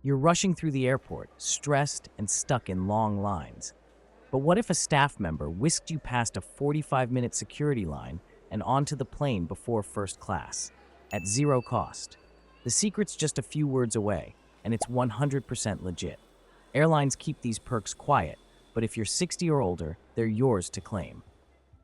You're rushing through the airport, stressed and stuck in long lines. But what if a staff member whisked you past a 45-minute security line and onto the plane before first class, at zero cost? The secret's just a few words away, and it's 100% legit. Airlines keep these perks quiet, but if you're 60 or older, they're yours to claim.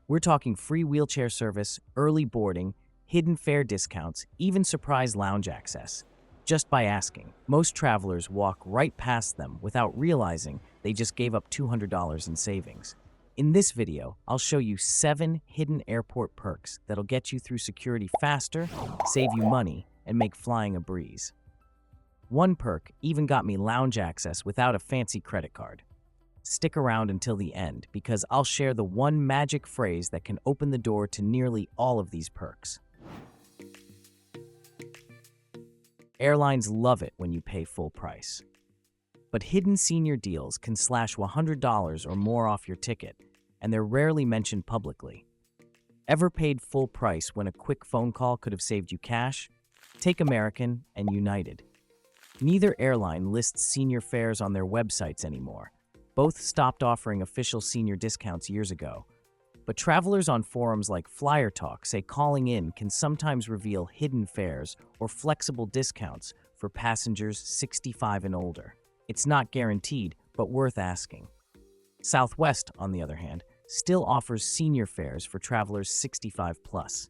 We're talking free wheelchair service, early boarding, hidden fare discounts, even surprise lounge access. Just by asking, most travelers walk right past them without realizing they just gave up $200 in savings. In this video, I'll show you 7 hidden airport perks that'll get you through security faster, save you money, and make flying a breeze. One perk even got me lounge access without a fancy credit card. Stick around until the end because I'll share the one magic phrase that can open the door to nearly all of these perks. Airlines love it when you pay full price. But hidden senior deals can slash $100 or more off your ticket, and they're rarely mentioned publicly. Ever paid full price when a quick phone call could have saved you cash? Take American and United. Neither airline lists senior fares on their websites anymore. Both stopped offering official senior discounts years ago. But travelers on forums like Flyer Talk say calling in can sometimes reveal hidden fares or flexible discounts for passengers 65 and older. It's not guaranteed, but worth asking. Southwest, on the other hand, still offers senior fares for travelers 65 plus.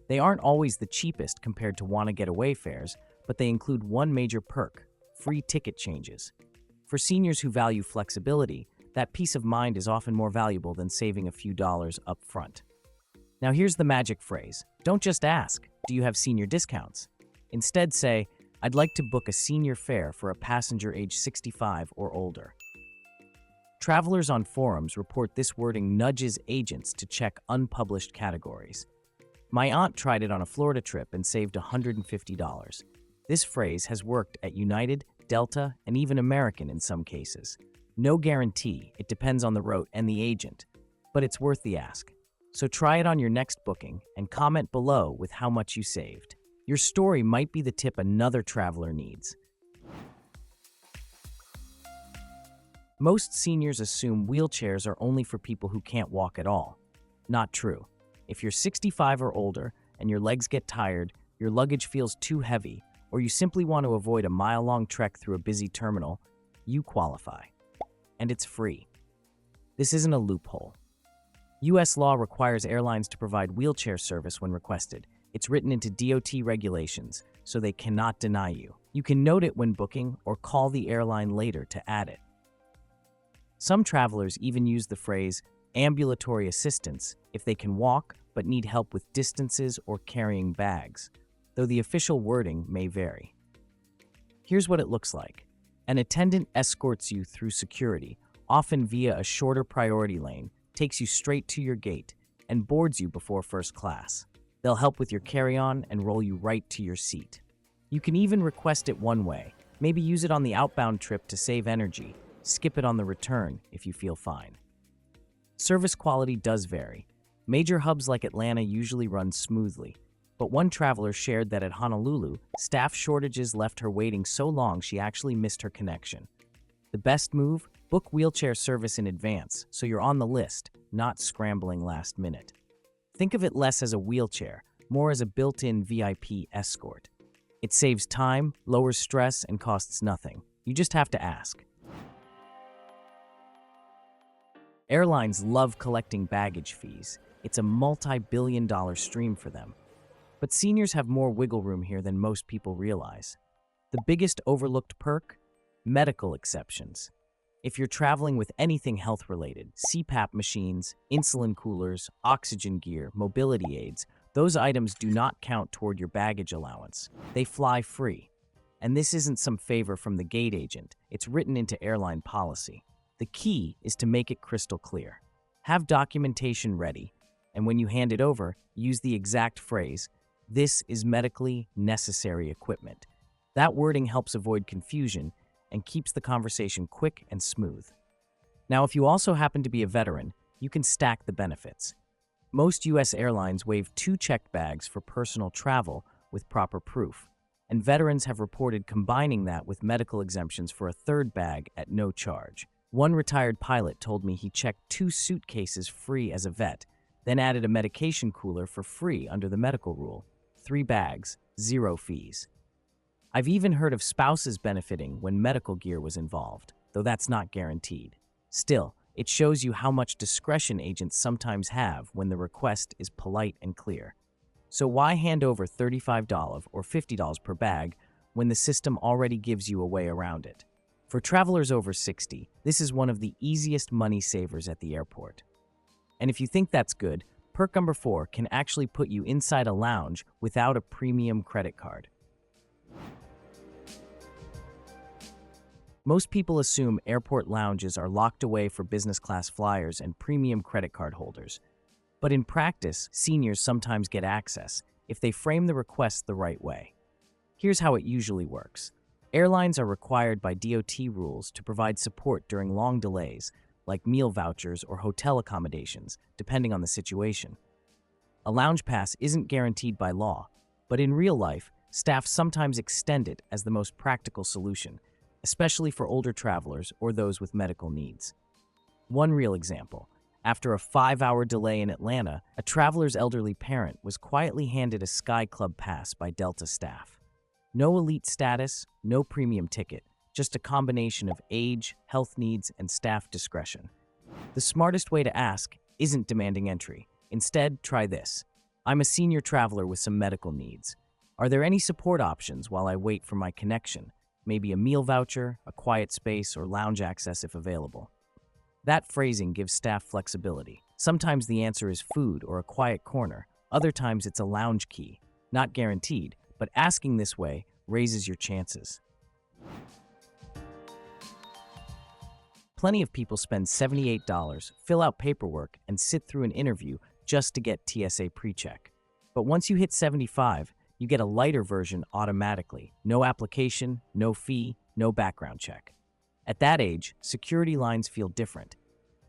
They aren't always the cheapest compared to wanna-get-away fares, but they include one major perk: free ticket changes. For seniors who value flexibility, that peace of mind is often more valuable than saving a few dollars up front. Now here's the magic phrase. Don't just ask, do you have senior discounts? Instead say, I'd like to book a senior fare for a passenger age 65 or older. Travelers on forums report this wording nudges agents to check unpublished categories. My aunt tried it on a Florida trip and saved $150. This phrase has worked at United, Delta, and even American in some cases. No guarantee, it depends on the route and the agent, but it's worth the ask. So try it on your next booking and comment below with how much you saved. Your story might be the tip another traveler needs. Most seniors assume wheelchairs are only for people who can't walk at all. Not true. If you're 65 or older and your legs get tired, your luggage feels too heavy, or you simply want to avoid a mile-long trek through a busy terminal, you qualify. And it's free. This isn't a loophole. U.S. law requires airlines to provide wheelchair service when requested. It's written into DOT regulations, so they cannot deny you. You can note it when booking or call the airline later to add it. Some travelers even use the phrase ambulatory assistance if they can walk but need help with distances or carrying bags, though the official wording may vary. Here's what it looks like. An attendant escorts you through security, often via a shorter priority lane, takes you straight to your gate, and boards you before first class. They'll help with your carry-on and roll you right to your seat. You can even request it one way, maybe use it on the outbound trip to save energy, skip it on the return if you feel fine. Service quality does vary. Major hubs like Atlanta usually run smoothly, but one traveler shared that at Honolulu, staff shortages left her waiting so long she actually missed her connection. The best move? Book wheelchair service in advance so you're on the list, not scrambling last minute. Think of it less as a wheelchair, more as a built-in VIP escort. It saves time, lowers stress, and costs nothing. You just have to ask. Airlines love collecting baggage fees. It's a multi-billion-dollar stream for them. But seniors have more wiggle room here than most people realize. The biggest overlooked perk? Medical exceptions. If you're traveling with anything health-related, CPAP machines, insulin coolers, oxygen gear, mobility aids, those items do not count toward your baggage allowance. They fly free. And this isn't some favor from the gate agent. It's written into airline policy. The key is to make it crystal clear. Have documentation ready, and when you hand it over, use the exact phrase, "This is medically necessary equipment." That wording helps avoid confusion and keeps the conversation quick and smooth. Now, if you also happen to be a veteran, you can stack the benefits. Most U.S. airlines waive 2 checked bags for personal travel with proper proof, and veterans have reported combining that with medical exemptions for a third bag at no charge. One retired pilot told me he checked 2 suitcases free as a vet, then added a medication cooler for free under the medical rule. 3 bags, 0 fees. I've even heard of spouses benefiting when medical gear was involved, though that's not guaranteed. Still, it shows you how much discretion agents sometimes have when the request is polite and clear. So why hand over $35 or $50 per bag when the system already gives you a way around it? For travelers over 60, this is one of the easiest money savers at the airport. And if you think that's good, perk number 4 can actually put you inside a lounge without a premium credit card. Most people assume airport lounges are locked away for business class flyers and premium credit card holders. But in practice, seniors sometimes get access if they frame the request the right way. Here's how it usually works. Airlines are required by DOT rules to provide support during long delays, like meal vouchers or hotel accommodations, depending on the situation. A lounge pass isn't guaranteed by law, but in real life, staff sometimes extend it as the most practical solution, especially for older travelers or those with medical needs. One real example. After a 5-hour delay in Atlanta, a traveler's elderly parent was quietly handed a Sky Club pass by Delta staff. No elite status, no premium ticket, just a combination of age, health needs, and staff discretion. The smartest way to ask isn't demanding entry. Instead, try this. I'm a senior traveler with some medical needs. Are there any support options while I wait for my connection? Maybe a meal voucher, a quiet space, or lounge access if available. That phrasing gives staff flexibility. Sometimes the answer is food or a quiet corner. Other times it's a lounge key. Not guaranteed, but asking this way raises your chances. Plenty of people spend $78, fill out paperwork, and sit through an interview just to get TSA PreCheck. But once you hit $75, you get a lighter version automatically. No application, no fee, no background check. At that age, security lines feel different.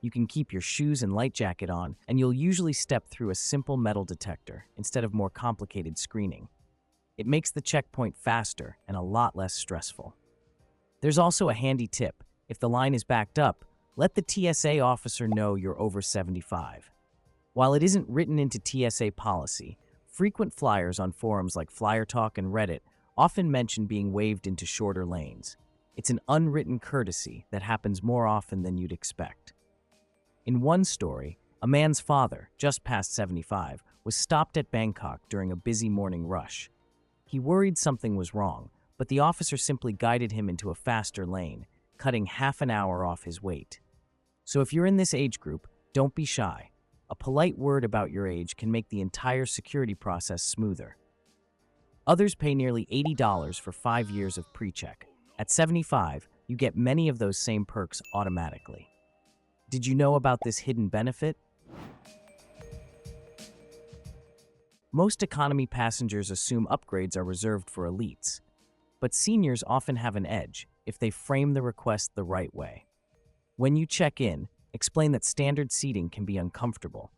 You can keep your shoes and light jacket on, and you'll usually step through a simple metal detector instead of more complicated screening. It makes the checkpoint faster and a lot less stressful. There's also a handy tip. If the line is backed up, let the TSA officer know you're over 75. While it isn't written into TSA policy, frequent flyers on forums like Flyer Talk and Reddit often mention being waved into shorter lanes. It's an unwritten courtesy that happens more often than you'd expect. In one story, a man's father, just past 75, was stopped at Bangkok during a busy morning rush. He worried something was wrong, but the officer simply guided him into a faster lane, cutting half an hour off his wait. So if you're in this age group, don't be shy. A polite word about your age can make the entire security process smoother. Others pay nearly $80 for 5 years of PreCheck. At 75, you get many of those same perks automatically. Did you know about this hidden benefit? Most economy passengers assume upgrades are reserved for elites, but seniors often have an edge if they frame the request the right way. When you check in, explain that standard seating can be uncomfortable.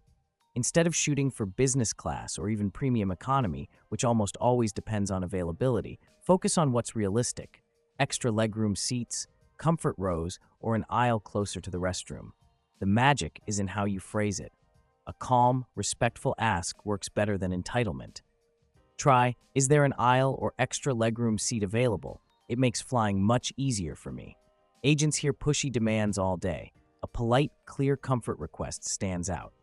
Instead of shooting for business class or even premium economy, which almost always depends on availability, focus on what's realistic. Extra legroom seats, comfort rows, or an aisle closer to the restroom. The magic is in how you phrase it. A calm, respectful ask works better than entitlement. Try, "Is there an aisle or extra legroom seat available?" It makes flying much easier for me. Agents hear pushy demands all day. A polite, clear comfort request stands out.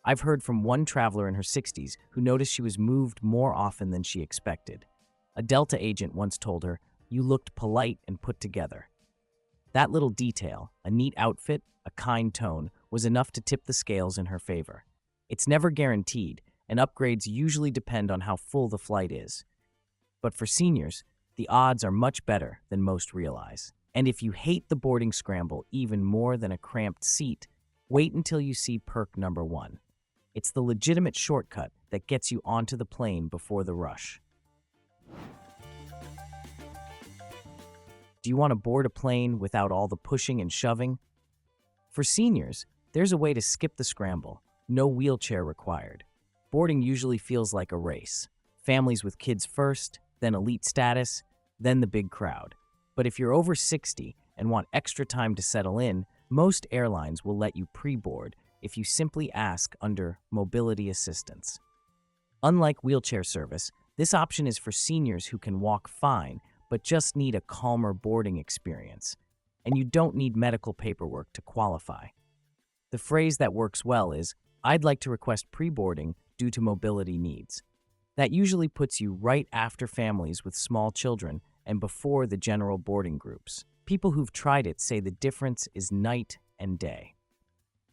I've heard from one traveler in her 60s who noticed she was moved more often than she expected. A Delta agent once told her, "You looked polite and put together." That little detail, a neat outfit, a kind tone, was enough to tip the scales in her favor. It's never guaranteed, and upgrades usually depend on how full the flight is. But for seniors, the odds are much better than most realize. And if you hate the boarding scramble even more than a cramped seat, wait until you see perk number 1. It's the legitimate shortcut that gets you onto the plane before the rush. Do you want to board a plane without all the pushing and shoving? For seniors, there's a way to skip the scramble. No wheelchair required. Boarding usually feels like a race. Families with kids first, then elite status, then the big crowd. But if you're over 60 and want extra time to settle in, most airlines will let you pre-board if you simply ask under mobility assistance. Unlike wheelchair service, this option is for seniors who can walk fine but just need a calmer boarding experience, and you don't need medical paperwork to qualify. The phrase that works well is, "I'd like to request pre-boarding due to mobility needs." That usually puts you right after families with small children and before the general boarding groups. People who've tried it say the difference is night and day.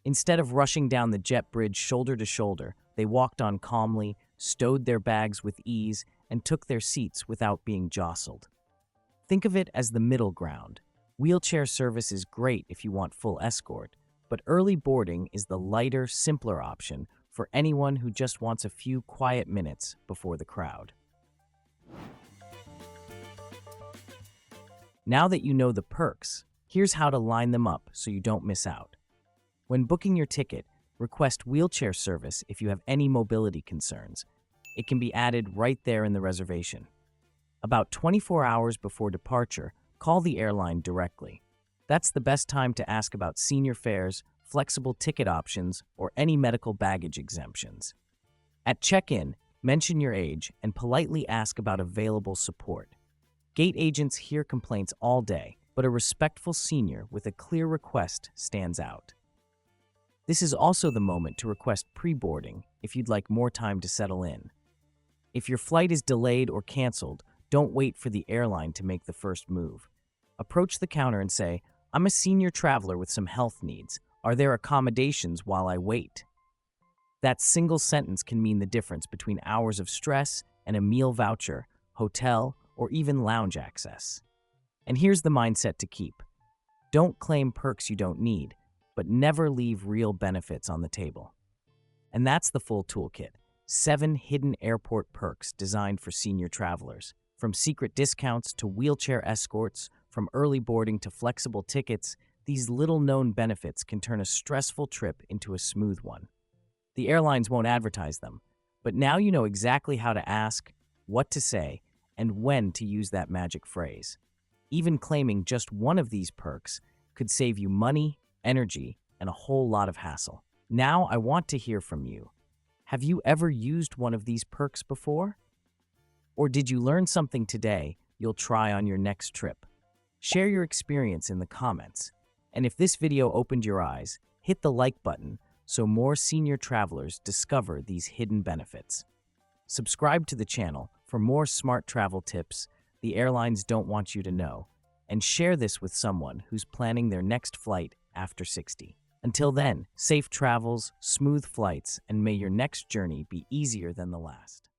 Instead of rushing down the jet bridge shoulder to shoulder, they walked on calmly, stowed their bags with ease, and took their seats without being jostled. Think of it as the middle ground. Wheelchair service is great if you want full escort, but early boarding is the lighter, simpler option for anyone who just wants a few quiet minutes before the crowd. Now that you know the perks, here's how to line them up so you don't miss out. When booking your ticket, request wheelchair service if you have any mobility concerns. It can be added right there in the reservation. About 24 hours before departure, call the airline directly. That's the best time to ask about senior fares, flexible ticket options, or any medical baggage exemptions. At check-in, mention your age and politely ask about available support. Gate agents hear complaints all day, but a respectful senior with a clear request stands out. This is also the moment to request pre-boarding if you'd like more time to settle in. If your flight is delayed or canceled, don't wait for the airline to make the first move. Approach the counter and say, "I'm a senior traveler with some health needs. Are there accommodations while I wait?" That single sentence can mean the difference between hours of stress and a meal voucher, hotel, or even lounge access. And here's the mindset to keep. Don't claim perks you don't need, but never leave real benefits on the table. And that's the full toolkit. 7 hidden airport perks designed for senior travelers. From secret discounts to wheelchair escorts, from early boarding to flexible tickets, these little-known benefits can turn a stressful trip into a smooth one. The airlines won't advertise them, but now you know exactly how to ask, what to say, and when to use that magic phrase. Even claiming just one of these perks could save you money, energy, and a whole lot of hassle. Now I want to hear from you. Have you ever used one of these perks before? Or did you learn something today you'll try on your next trip? Share your experience in the comments. And if this video opened your eyes, hit the like button so more senior travelers discover these hidden benefits. Subscribe to the channel for more smart travel tips the airlines don't want you to know, and share this with someone who's planning their next flight after 60. Until then, safe travels, smooth flights, and may your next journey be easier than the last.